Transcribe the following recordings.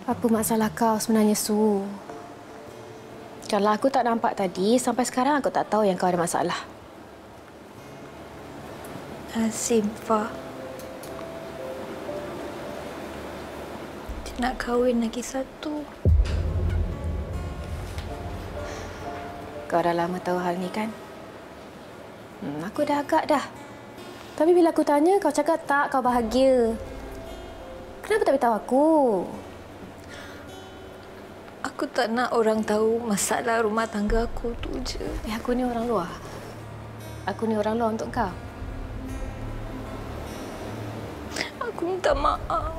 Apa masalah kau sebenarnya, Su? Kalau aku tak nampak tadi, sampai sekarang aku tak tahu yang kau ada masalah. Nazim, Fa. Dia nak kahwin lagi satu. Kau dah lama tahu hal ni, kan? Aku dah agak dah. Tapi bila aku tanya, kau cakap tak, kau bahagia. Kenapa tak beritahu aku? Aku tak nak orang tahu masalah rumah tangga aku tu je. Aku ni orang luar. Aku ni orang luar untuk kau. Aku minta maaf.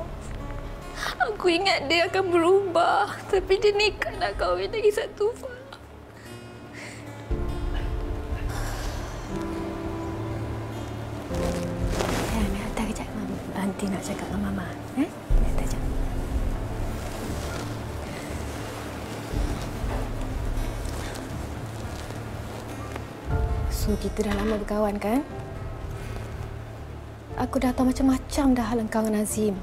Aku ingat dia akan berubah. Tapi dia nekat nak kahwin lagi satu, Fa. Hantar kejap. Nanti nak cakap dengan Mama. Hantar kejap. So, kita dah lama berkawan, kan? Aku dah tahu macam-macam dah hal kau dengan Nazim.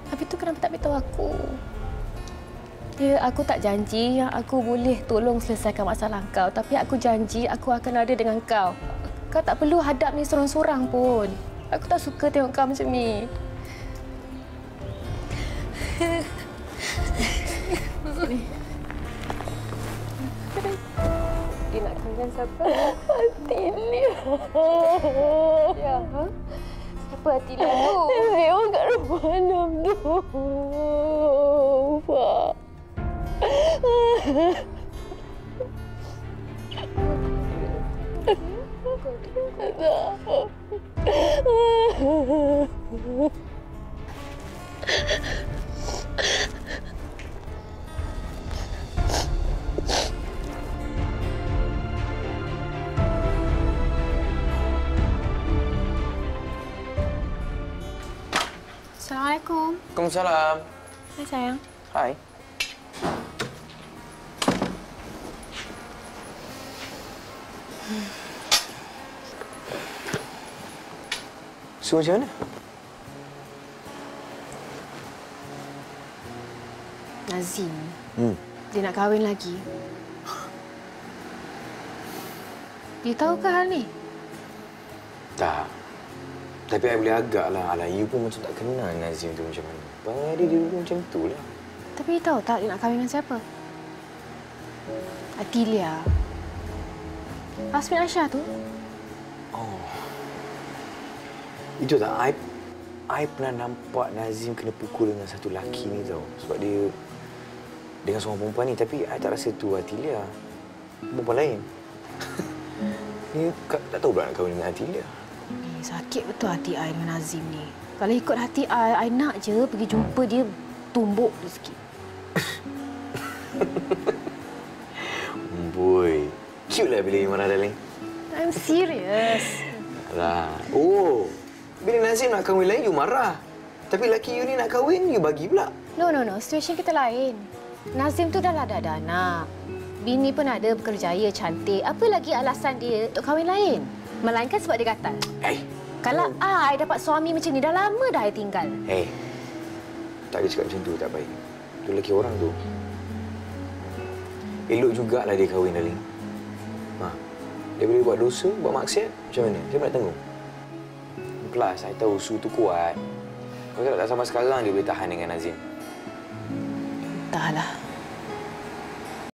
Tapi tu kenapa tak beritahu aku? Ya, aku tak janji yang aku boleh tolong selesaikan masalah kau. Tapi aku janji aku akan ada dengan kau. Kau tak perlu hadap ni sorang-sorang pun. Aku tak suka tengok kau macam ni. Dia nak kahwin siapa? Atilia. Ya, ha? Siapa Atilia tu? Dia orang kat rumah Anam tu. Pak. Assalamualaikum. Waalaikumsalam. Hai, sayang. Hai. So, macam mana? Nazim. Dia nak kahwin lagi. Dia tahu ke hal ni? Tak. Tapi saya boleh agak lah. Alah, you pun macam tak kenal Nazim tu macam mana. Bang dia dulu macam tu lah. Tapi dia tahu tak dia nak kahwin dengan siapa? Atilia. Asmin Aisyah tu. Oh. Itu tak, I pernah nampak Nazim kena pukul dengan satu lelaki ni tau. Sebab dia dengan seorang perempuan ni. Tapi I tak rasa tu Atilia. Perempuan lain. Ni tak tahu pula nak kahwin dengan Atilia. Sakit betul hati I dengan Nazim ni. Kalau ikut hati I nak je pergi jumpa dia, tumbuk dia sikit. Boy, cute lah bila you marah, darling. I'm serious. Alah. Oh, bila Nazim nak kahwin lain, you marah. Tapi lelaki you ni nak kahwin, you bagi pula. No. Situasi kita lain. Nazim tu dah ada anak. Bini pun ada, berkerjaya, cantik. Apa lagi alasan dia untuk kahwin lain? Melainkan sebab dia gatal. Kalau I dapat suami macam ni, dah lama dah I tinggal. Tak boleh cakap macam tu, tak baik. Tu lelaki orang tu. Elok jugalah dia kahwin, darling. Dia boleh buat dosa, buat maksiat. Macam mana? Dia nak tanggung. Kelas, saya tahu Su tu kuat. Kalau tak sampai sekarang, dia boleh tahan dengan Nazim. Entahlah.